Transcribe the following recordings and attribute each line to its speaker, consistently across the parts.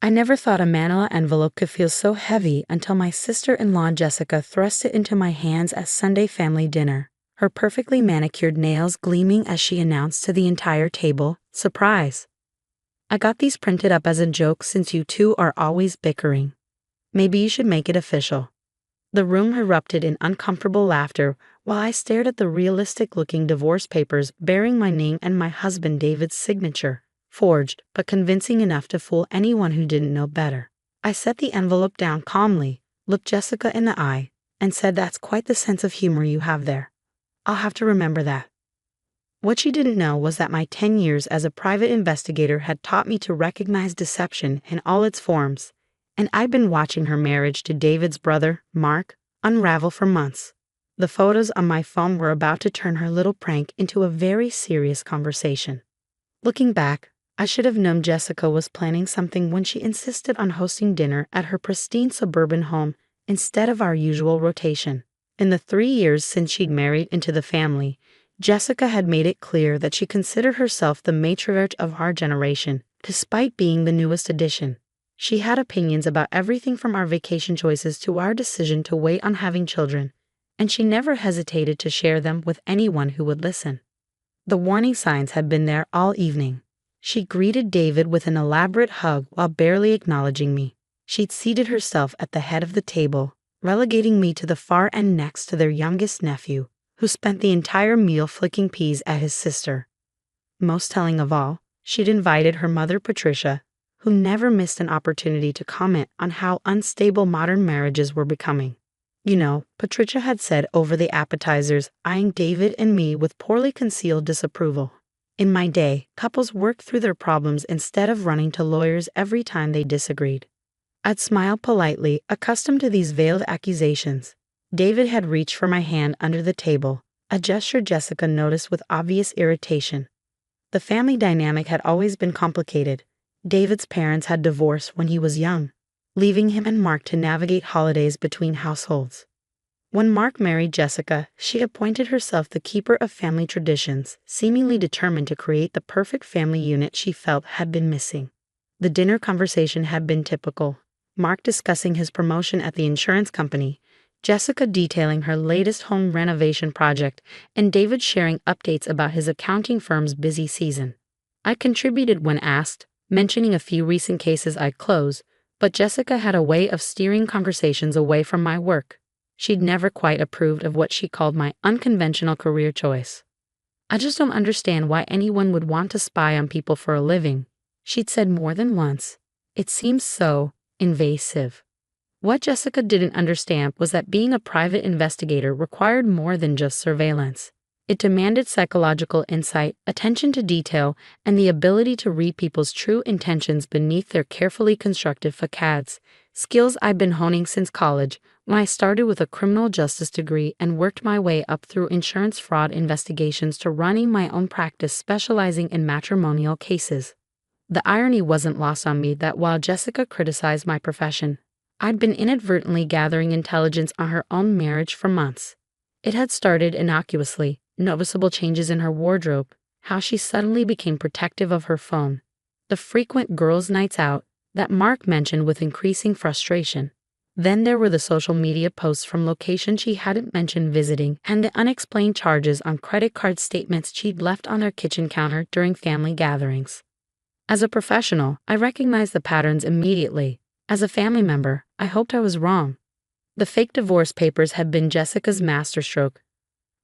Speaker 1: I never thought a manila envelope could feel so heavy until my sister-in-law Jessica thrust it into my hands at Sunday family dinner, her perfectly manicured nails gleaming as she announced to the entire table, "Surprise! I got these printed up as a joke since you two are always bickering. Maybe you should make it official." The room erupted in uncomfortable laughter while I stared at the realistic-looking divorce papers bearing my name and my husband David's signature, forged but convincing enough to fool anyone who didn't know better. I set the envelope down calmly, looked Jessica in the eye, and said, "That's quite the sense of humor you have there. I'll have to remember that." What she didn't know was that my 10 years as a private investigator had taught me to recognize deception in all its forms, and I'd been watching her marriage to David's brother, Mark, unravel for months. The photos on my phone were about to turn her little prank into a very serious conversation. Looking back, I should have known Jessica was planning something when she insisted on hosting dinner at her pristine suburban home instead of our usual rotation. In the 3 years since she'd married into the family, Jessica had made it clear that she considered herself the matriarch of our generation, despite being the newest addition. She had opinions about everything from our vacation choices to our decision to wait on having children, and she never hesitated to share them with anyone who would listen. The warning signs had been there all evening. She greeted David with an elaborate hug while barely acknowledging me. She'd seated herself at the head of the table, relegating me to the far end next to their youngest nephew, who spent the entire meal flicking peas at his sister. Most telling of all, she'd invited her mother Patricia, who never missed an opportunity to comment on how unstable modern marriages were becoming. "You know," Patricia had said over the appetizers, eyeing David and me with poorly concealed disapproval. "In my day, couples worked through their problems instead of running to lawyers every time they disagreed." I'd smile politely, accustomed to these veiled accusations. David had reached for my hand under the table, a gesture Jessica noticed with obvious irritation. The family dynamic had always been complicated. David's parents had divorced when he was young, leaving him and Mark to navigate holidays between households. When Mark married Jessica, she appointed herself the keeper of family traditions, seemingly determined to create the perfect family unit she felt had been missing. The dinner conversation had been typical. Mark discussing his promotion at the insurance company, Jessica detailing her latest home renovation project, and David sharing updates about his accounting firm's busy season. I contributed when asked, mentioning a few recent cases I'd closed, but Jessica had a way of steering conversations away from my work. She'd never quite approved of what she called my unconventional career choice. "I just don't understand why anyone would want to spy on people for a living," she'd said more than once. "It seems so invasive." What Jessica didn't understand was that being a private investigator required more than just surveillance. It demanded psychological insight, attention to detail, and the ability to read people's true intentions beneath their carefully constructed facades, skills I've been honing since college, when I started with a criminal justice degree and worked my way up through insurance fraud investigations to running my own practice specializing in matrimonial cases. The irony wasn't lost on me that while Jessica criticized my profession, I'd been inadvertently gathering intelligence on her own marriage for months. It had started innocuously, noticeable changes in her wardrobe, how she suddenly became protective of her phone, the frequent girls' nights out that Mark mentioned with increasing frustration. Then there were the social media posts from locations she hadn't mentioned visiting and the unexplained charges on credit card statements she'd left on her kitchen counter during family gatherings. As a professional, I recognized the patterns immediately. As a family member, I hoped I was wrong. The fake divorce papers had been Jessica's masterstroke,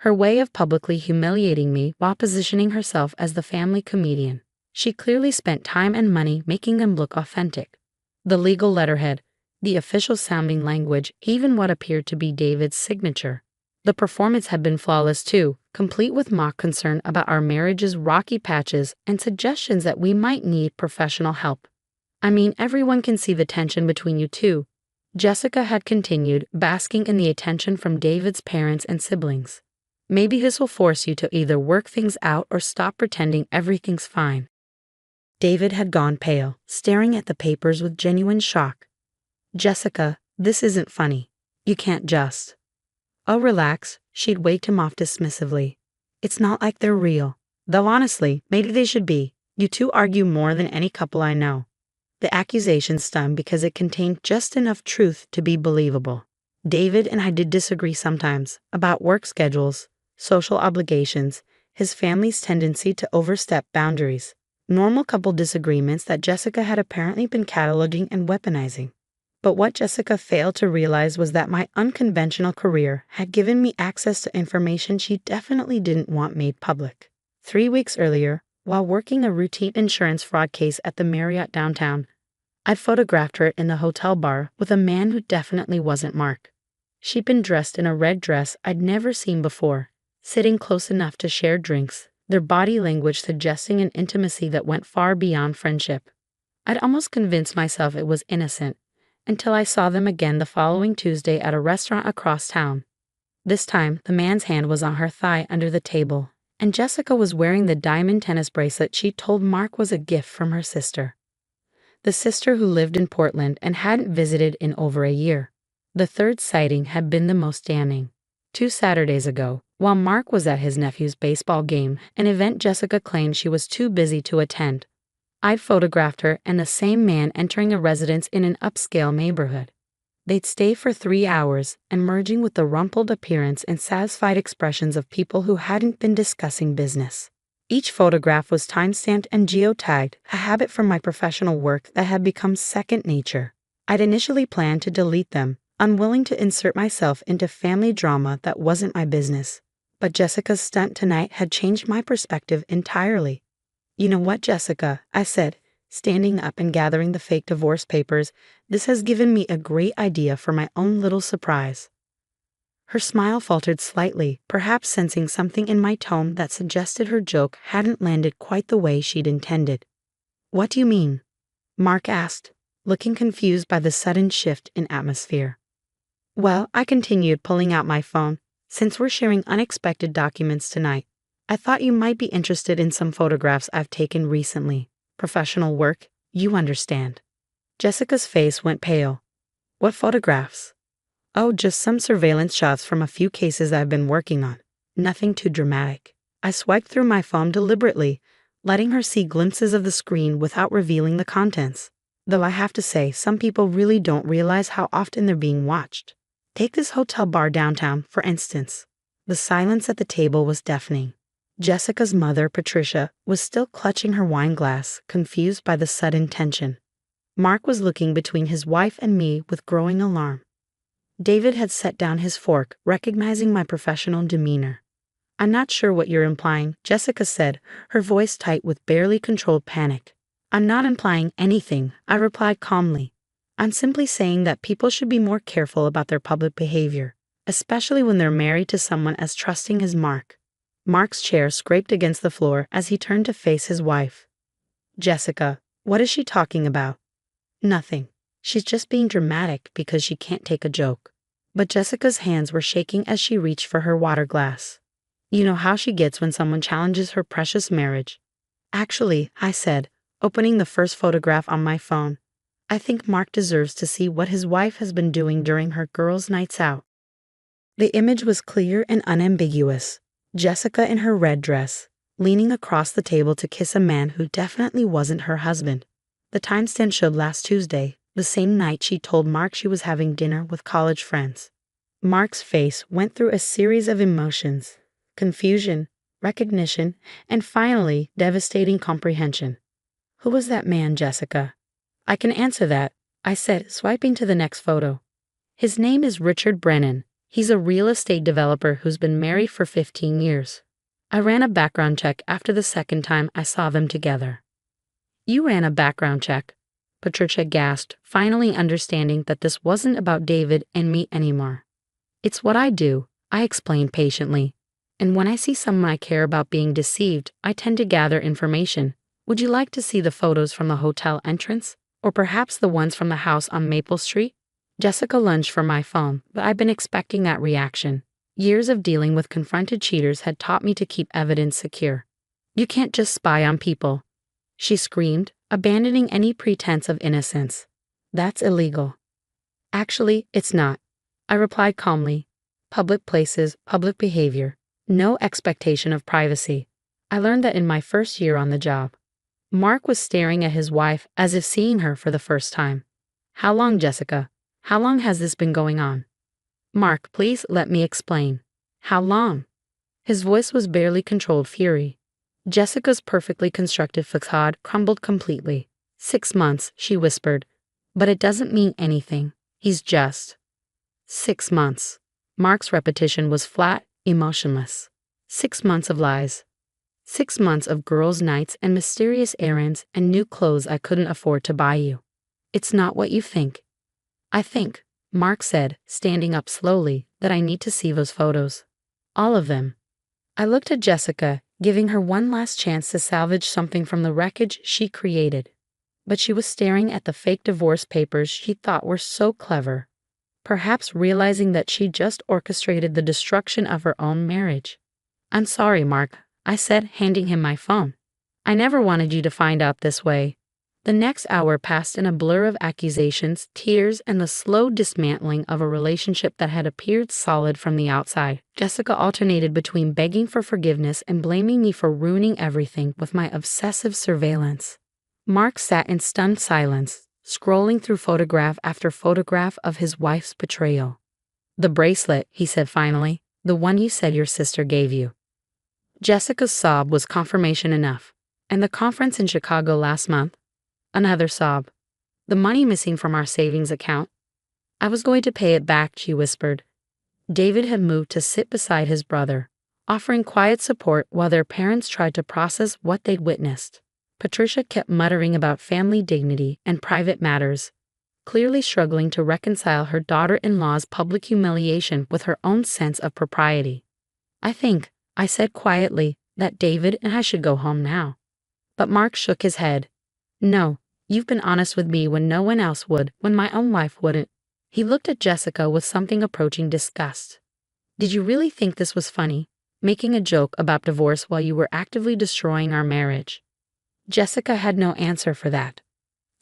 Speaker 1: her way of publicly humiliating me while positioning herself as the family comedian. She clearly spent time and money making them look authentic. The legal letterhead, the official sounding language, even what appeared to be David's signature. The performance had been flawless too, complete with mock concern about our marriage's rocky patches and suggestions that we might need professional help. "I mean, everyone can see the tension between you two," Jessica had continued, basking in the attention from David's parents and siblings. "Maybe this will force you to either work things out or stop pretending everything's fine." David had gone pale, staring at the papers with genuine shock. "Jessica, this isn't funny. You can't just." "Oh, relax," she'd waved him off dismissively. "It's not like they're real. Though honestly, maybe they should be. You two argue more than any couple I know." The accusation stung because it contained just enough truth to be believable. David and I did disagree sometimes about work schedules, social obligations, his family's tendency to overstep boundaries. Normal couple disagreements that Jessica had apparently been cataloging and weaponizing. But what Jessica failed to realize was that my unconventional career had given me access to information she definitely didn't want made public. 3 weeks earlier, while working a routine insurance fraud case at the Marriott downtown, I'd photographed her in the hotel bar with a man who definitely wasn't Mark. She'd been dressed in a red dress I'd never seen before, sitting close enough to share drinks, their body language suggesting an intimacy that went far beyond friendship. I'd almost convinced myself it was innocent, until I saw them again the following Tuesday at a restaurant across town. This time, the man's hand was on her thigh under the table, and Jessica was wearing the diamond tennis bracelet she told Mark was a gift from her sister. The sister who lived in Portland and hadn't visited in over a year. The third sighting had been the most damning. 2 Saturdays ago, while Mark was at his nephew's baseball game, an event Jessica claimed she was too busy to attend, I'd photographed her and the same man entering a residence in an upscale neighborhood. They'd stay for 3 hours, emerging with the rumpled appearance and satisfied expressions of people who hadn't been discussing business. Each photograph was time-stamped and geotagged, a habit from my professional work that had become second nature. I'd initially planned to delete them, unwilling to insert myself into family drama that wasn't my business. But Jessica's stunt tonight had changed my perspective entirely. "You know what, Jessica?" I said, standing up and gathering the fake divorce papers. "This has given me a great idea for my own little surprise." Her smile faltered slightly, perhaps sensing something in my tone that suggested her joke hadn't landed quite the way she'd intended. "What do you mean?" Mark asked, looking confused by the sudden shift in atmosphere. "Well," I continued, pulling out my phone, "since we're sharing unexpected documents tonight, I thought you might be interested in some photographs I've taken recently. Professional work, you understand." Jessica's face went pale. "What photographs?" "Oh, just some surveillance shots from a few cases I've been working on. Nothing too dramatic." I swiped through my phone deliberately, letting her see glimpses of the screen without revealing the contents. Though I have to say, some people really don't realize how often they're being watched. Take this hotel bar downtown, for instance. The silence at the table was deafening. Jessica's mother, Patricia, was still clutching her wine glass, confused by the sudden tension. Mark was looking between his wife and me with growing alarm. David had set down his fork, recognizing my professional demeanor. "I'm not sure what you're implying," Jessica said, her voice tight with barely controlled panic. "I'm not implying anything," I replied calmly. "I'm simply saying that people should be more careful about their public behavior, especially when they're married to someone as trusting as Mark." Mark's chair scraped against the floor as he turned to face his wife. "Jessica, what is she talking about?" "Nothing. She's just being dramatic because she can't take a joke." But Jessica's hands were shaking as she reached for her water glass. "You know how she gets when someone challenges her precious marriage." "Actually," I said, opening the first photograph on my phone, "I think Mark deserves to see what his wife has been doing during her girls' nights out." The image was clear and unambiguous. Jessica in her red dress, leaning across the table to kiss a man who definitely wasn't her husband. The timestamp showed last Tuesday, the same night she told Mark she was having dinner with college friends. Mark's face went through a series of emotions: confusion, recognition, and finally, devastating comprehension. "Who was that man, Jessica?" "I can answer that," I said, swiping to the next photo. "His name is Richard Brennan. He's a real estate developer who's been married for 15 years. I ran a background check after the second time I saw them together." "You ran a background check?" Patricia gasped, finally understanding that this wasn't about David and me anymore. "It's what I do," I explained patiently. "And when I see someone I care about being deceived, I tend to gather information. Would you like to see the photos from the hotel entrance? Or perhaps the ones from the house on Maple Street?" Jessica lunged for my phone, but I'd been expecting that reaction. Years of dealing with confronted cheaters had taught me to keep evidence secure. "You can't just spy on people," she screamed, abandoning any pretense of innocence. "That's illegal." "Actually, it's not," I replied calmly. "Public places, public behavior. No expectation of privacy. I learned that in my first year on the job." Mark was staring at his wife as if seeing her for the first time. How long, Jessica? How long has this been going on? Mark, please let me explain. How long? His voice was barely controlled fury. Jessica's perfectly constructed facade crumbled completely. 6 months, she whispered. But it doesn't mean anything. He's just. 6 months. Mark's repetition was flat, emotionless. 6 months of lies. 6 months of girls' nights and mysterious errands and new clothes I couldn't afford to buy you. It's not what you think. I think, Mark said, standing up slowly, that I need to see those photos. All of them. I looked at Jessica, giving her one last chance to salvage something from the wreckage she created. But she was staring at the fake divorce papers she thought were so clever, perhaps realizing that she just orchestrated the destruction of her own marriage. I'm sorry, Mark, I said, handing him my phone. I never wanted you to find out this way. The next hour passed in a blur of accusations, tears, and the slow dismantling of a relationship that had appeared solid from the outside. Jessica alternated between begging for forgiveness and blaming me for ruining everything with my obsessive surveillance. Mark sat in stunned silence, scrolling through photograph after photograph of his wife's betrayal. The bracelet, he said finally, the one you said your sister gave you. Jessica's sob was confirmation enough. And the conference in Chicago last month? Another sob. The money missing from our savings account? I was going to pay it back, she whispered. David had moved to sit beside his brother, offering quiet support while their parents tried to process what they'd witnessed. Patricia kept muttering about family dignity and private matters, clearly struggling to reconcile her daughter-in-law's public humiliation with her own sense of propriety. I think, I said quietly, that David and I should go home now. But Mark shook his head. No, you've been honest with me when no one else would, when my own wife wouldn't. He looked at Jessica with something approaching disgust. Did you really think this was funny, making a joke about divorce while you were actively destroying our marriage? Jessica had no answer for that.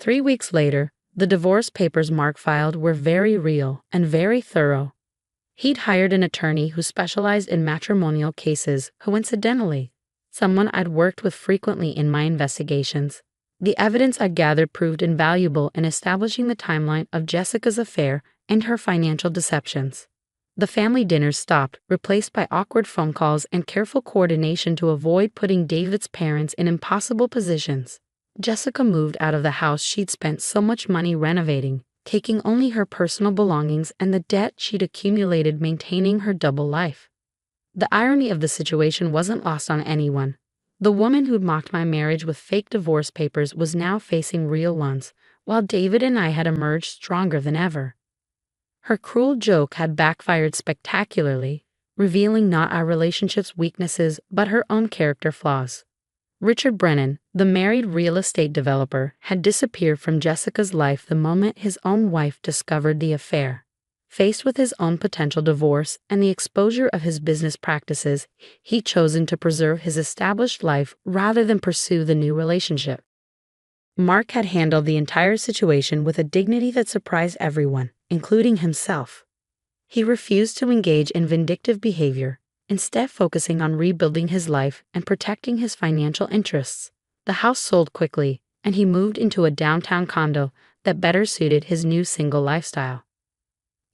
Speaker 1: 3 weeks later, the divorce papers Mark filed were very real and very thorough. He'd hired an attorney who specialized in matrimonial cases, who incidentally, someone I'd worked with frequently in my investigations. The evidence I gathered proved invaluable in establishing the timeline of Jessica's affair and her financial deceptions. The family dinners stopped, replaced by awkward phone calls and careful coordination to avoid putting David's parents in impossible positions. Jessica moved out of the house she'd spent so much money renovating, taking only her personal belongings and the debt she'd accumulated maintaining her double life. The irony of the situation wasn't lost on anyone. The woman who'd mocked my marriage with fake divorce papers was now facing real ones, while David and I had emerged stronger than ever. Her cruel joke had backfired spectacularly, revealing not our relationship's weaknesses but her own character flaws. Richard Brennan, the married real estate developer, had disappeared from Jessica's life the moment his own wife discovered the affair. Faced with his own potential divorce and the exposure of his business practices, he'd chosen to preserve his established life rather than pursue the new relationship. Mark had handled the entire situation with a dignity that surprised everyone, including himself. He refused to engage in vindictive behavior, instead focusing on rebuilding his life and protecting his financial interests. The house sold quickly, and he moved into a downtown condo that better suited his new single lifestyle.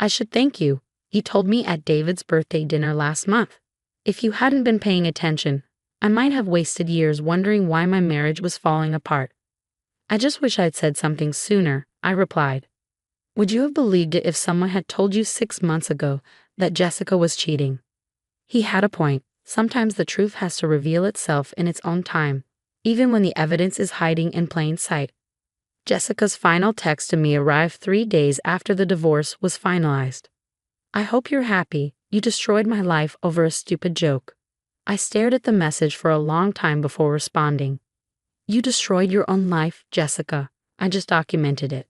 Speaker 1: I should thank you, he told me at David's birthday dinner last month. If you hadn't been paying attention, I might have wasted years wondering why my marriage was falling apart. I just wish I'd said something sooner, I replied. Would you have believed it if someone had told you 6 months ago that Jessica was cheating? He had a point. Sometimes the truth has to reveal itself in its own time, even when the evidence is hiding in plain sight. Jessica's final text to me arrived 3 days after the divorce was finalized. I hope you're happy. You destroyed my life over a stupid joke. I stared at the message for a long time before responding. You destroyed your own life, Jessica. I just documented it.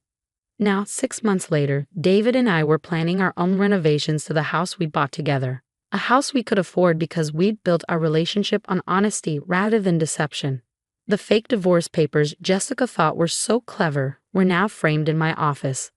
Speaker 1: Now, 6 months later, David and I were planning our own renovations to the house we bought together. A house we could afford because we'd built our relationship on honesty rather than deception. The fake divorce papers Jessica thought were so clever were now framed in my office.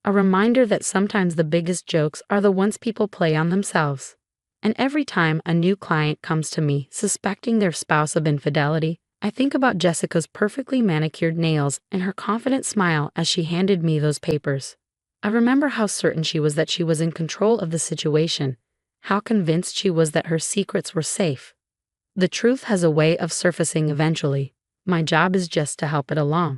Speaker 1: A reminder that sometimes the biggest jokes are the ones people play on themselves. And every time a new client comes to me suspecting their spouse of infidelity, I think about Jessica's perfectly manicured nails and her confident smile as she handed me those papers. I remember how certain she was that she was in control of the situation, how convinced she was that her secrets were safe. The truth has a way of surfacing eventually. My job is just to help it along.